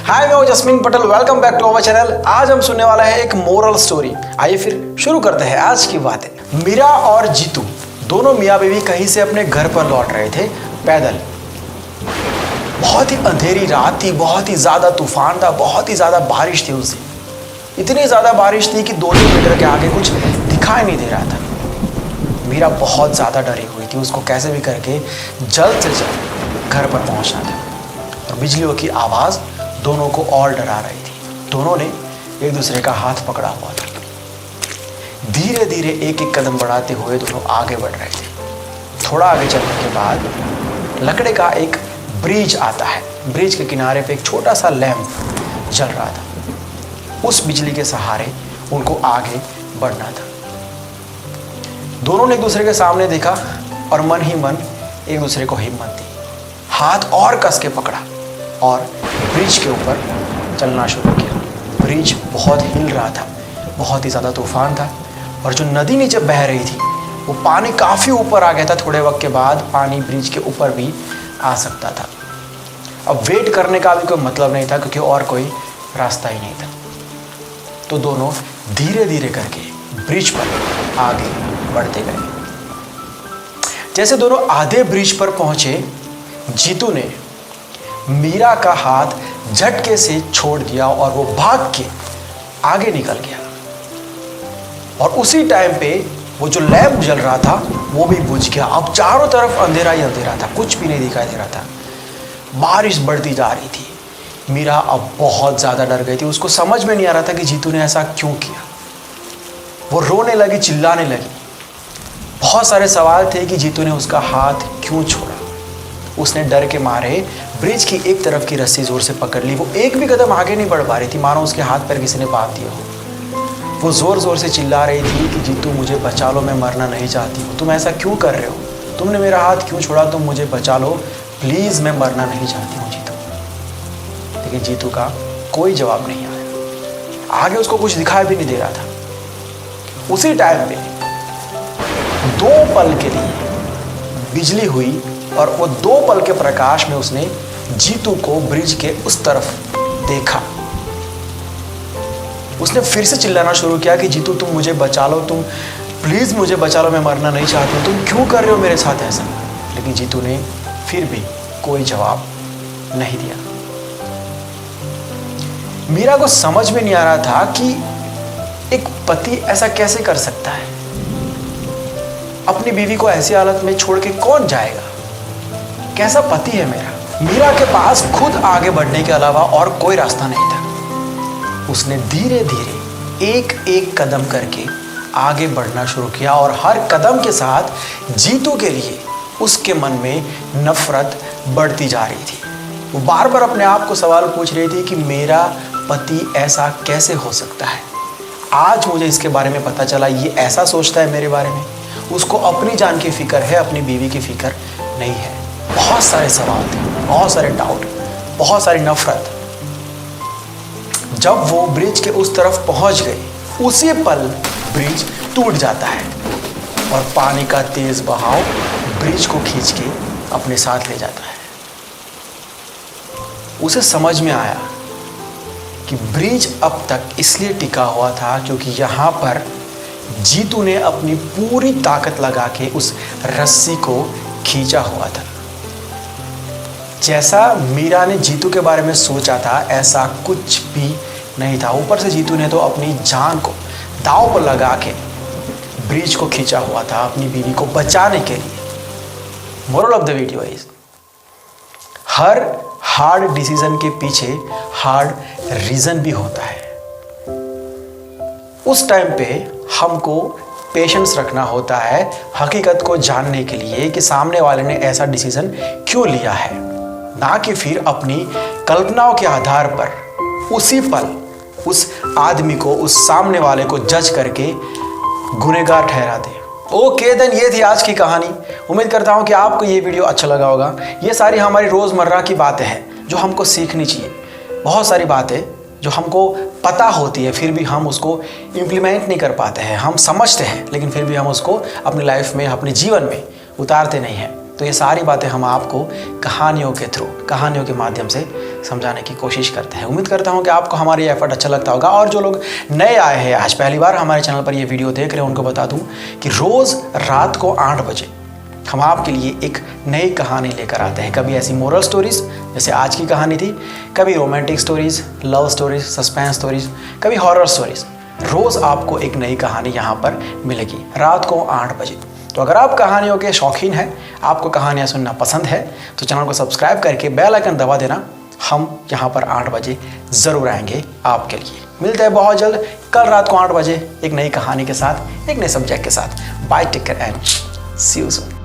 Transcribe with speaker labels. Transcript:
Speaker 1: हाय, मैं हूं Jasmine Patel. Welcome back to our channel. आज हम सुनने वाला है एक मोरल स्टोरी। आइए फिर शुरू करते हैं आज की बातें। मीरा और जीतू दोनों मियाँ बीवी कहीं से अपने घर पर लौट रहे थे पैदल। बहुत ही अंधेरी रात थी, बहुत ही ज्यादा तूफान था, बहुत ही ज्यादा बारिश थी उस दिन। इतनी ज्यादा बारिश थी कि 2-3 मीटर के आगे कुछ दिखाई नहीं दे रहा था। मीरा बहुत ज्यादा डरी हुई थी, उसको कैसे भी करके जल्द से जल्द घर पर पहुंचना था। और बिजलियों की आवाज दोनों को और डरा रही थी। दोनों ने एक दूसरे का हाथ पकड़ा हुआ था। धीरे धीरे एक एक कदम बढ़ाते हुए दोनों आगे बढ़ रहे थे। थोड़ा आगे चलने के बाद लकड़े का एक ब्रिज आता है। ब्रिज के किनारे पे एक छोटा सा लैंप जल रहा था। उस बिजली के सहारे उनको आगे बढ़ना था। दोनों ने एक दूसरे के सामने देखा और मन ही मन एक दूसरे को हिम्मत दी। हाथ और कस के पकड़ा और ब्रिज के ऊपर चलना शुरू किया। ब्रिज बहुत हिल रहा था, बहुत ही ज़्यादा तूफान था और जो नदी नीचे बह रही थी वो पानी काफ़ी ऊपर आ गया था। थोड़े वक्त के बाद पानी ब्रिज के ऊपर भी आ सकता था। अब वेट करने का भी कोई मतलब नहीं था क्योंकि और कोई रास्ता ही नहीं था। तो दोनों धीरे धीरे करके ब्रिज पर आगे बढ़ते गए। जैसे दोनों आधे ब्रिज पर पहुंचे, जीतू ने मीरा का हाथ झटके से छोड़ दिया और वो भाग के आगे निकल गया। और उसी टाइम पे वो जो लैंप जल रहा था वो भी बुझ गया। अब चारों तरफ अंधेरा ही अंधेरा था, कुछ भी नहीं दिखाई दे रहा था। बारिश बढ़ती जा रही थी। मीरा अब बहुत ज़्यादा डर गई थी। उसको समझ में नहीं आ रहा था कि जीतू ने ऐसा क्यों किया। वो रोने लगी, चिल्लाने लगी। बहुत सारे सवाल थे कि जीतू ने उसका हाथ क्यों छोड़ा। उसने डर के मारे ब्रिज की एक तरफ की रस्सी जोर से पकड़ ली। वो एक भी कदम आगे नहीं बढ़ पा रही थी, मानो उसके हाथ पैर किसी ने बांध दिया हो। वो जोर जोर से चिल्ला रही थी कि जीतू मुझे बचा लो, मैं मरना नहीं चाहती हूँ। तुम ऐसा क्यों कर रहे हो? तुमने मेरा हाथ क्यों छोड़ा? तुम मुझे बचा लो प्लीज़, मैं मरना नहीं चाहती हूँ जीतू। लेकिन जीतू का कोई जवाब नहीं आया। आगे उसको कुछ दिखाई भी नहीं दे रहा था। उसी टाइम पे 2 पल के लिए बिजली हुई और वो 2 पल के प्रकाश में उसने जीतू को ब्रिज के उस तरफ देखा। उसने फिर से चिल्लाना शुरू किया कि जीतू तुम मुझे बचा लो, तुम प्लीज मुझे बचा लो, मैं मरना नहीं चाहती हूँ, तुम क्यों कर रहे हो मेरे साथ ऐसा? लेकिन जीतू ने फिर भी कोई जवाब नहीं दिया। मीरा को समझ में नहीं आ रहा था कि एक पति ऐसा कैसे कर सकता है। अपनी बीवी को ऐसी हालत में छोड़ के कौन जाएगा? कैसा पति है मेरा? मीरा के पास खुद आगे बढ़ने के अलावा और कोई रास्ता नहीं था। उसने धीरे धीरे एक एक कदम करके आगे बढ़ना शुरू किया और हर कदम के साथ जीतू के लिए उसके मन में नफरत बढ़ती जा रही थी। वो बार बार अपने आप को सवाल पूछ रही थी कि मेरा पति ऐसा कैसे हो सकता है। आज मुझे इसके बारे में पता चला, ये ऐसा सोचता है मेरे बारे में। उसको अपनी जान की फिक्र है, अपनी बीवी की फिक्र नहीं है। बहुत सारे सवाल थे, बहुत सारे डाउट, बहुत सारी नफरत। जब वो ब्रिज के उस तरफ पहुंच गए, उसी पल ब्रिज टूट जाता है और पानी का तेज बहाव ब्रिज को खींच के अपने साथ ले जाता है। उसे समझ में आया कि ब्रिज अब तक इसलिए टिका हुआ था क्योंकि यहां पर जीतू ने अपनी पूरी ताकत लगा के उस रस्सी को खींचा हुआ था। जैसा मीरा ने जीतू के बारे में सोचा था ऐसा कुछ भी नहीं था। ऊपर से जीतू ने तो अपनी जान को दांव पर लगा के ब्रिज को खींचा हुआ था अपनी बीवी को बचाने के लिए। Moral of the video is, her hard decision के पीछे हार्ड रीजन भी होता है। उस टाइम पे हमको पेशेंस रखना होता है हकीकत को जानने के लिए कि सामने वाले ने ऐसा डिसीजन क्यों लिया है, ना कि फिर अपनी कल्पनाओं के आधार पर उसी पल उस आदमी को, उस सामने वाले को जज करके गुनहगार ठहरा दे। ओके देन, ये थी आज की कहानी। उम्मीद करता हूँ कि आपको ये वीडियो अच्छा लगा होगा। ये सारी हमारी रोज़मर्रा की बातें हैं जो हमको सीखनी चाहिए। बहुत सारी बातें जो हमको पता होती है फिर भी हम उसको इम्प्लीमेंट नहीं कर पाते हैं। हम समझते हैं लेकिन फिर भी हम उसको अपनी लाइफ में, अपने जीवन में उतारते नहीं हैं। तो ये सारी बातें हम आपको कहानियों के थ्रू, कहानियों के माध्यम से समझाने की कोशिश करते हैं। उम्मीद करता हूँ कि आपको हमारा ये एफर्ट अच्छा लगता होगा। और जो लोग नए आए हैं, आज पहली बार हमारे चैनल पर ये वीडियो देख रहे हैं, उनको बता दूँ कि रोज़ रात को 8 बजे हम आपके लिए एक नई कहानी लेकर आते हैं। कभी ऐसी मोरल स्टोरीज जैसे आज की कहानी थी, कभी romantic stories, love stories, suspense stories, कभी हॉरर स्टोरीज। रोज़ आपको एक नई कहानी यहाँ पर मिलेगी रात को 8 बजे। तो अगर आप कहानियों के शौकीन हैं, आपको कहानियाँ सुनना पसंद है, तो चैनल को सब्सक्राइब करके बेल आइकन दबा देना। हम यहाँ पर 8 बजे ज़रूर आएंगे आपके लिए। मिलते हैं बहुत जल्द कल रात को 8 बजे एक नई कहानी के साथ, एक नए सब्जेक्ट के साथ। Bye, take care and see you soon.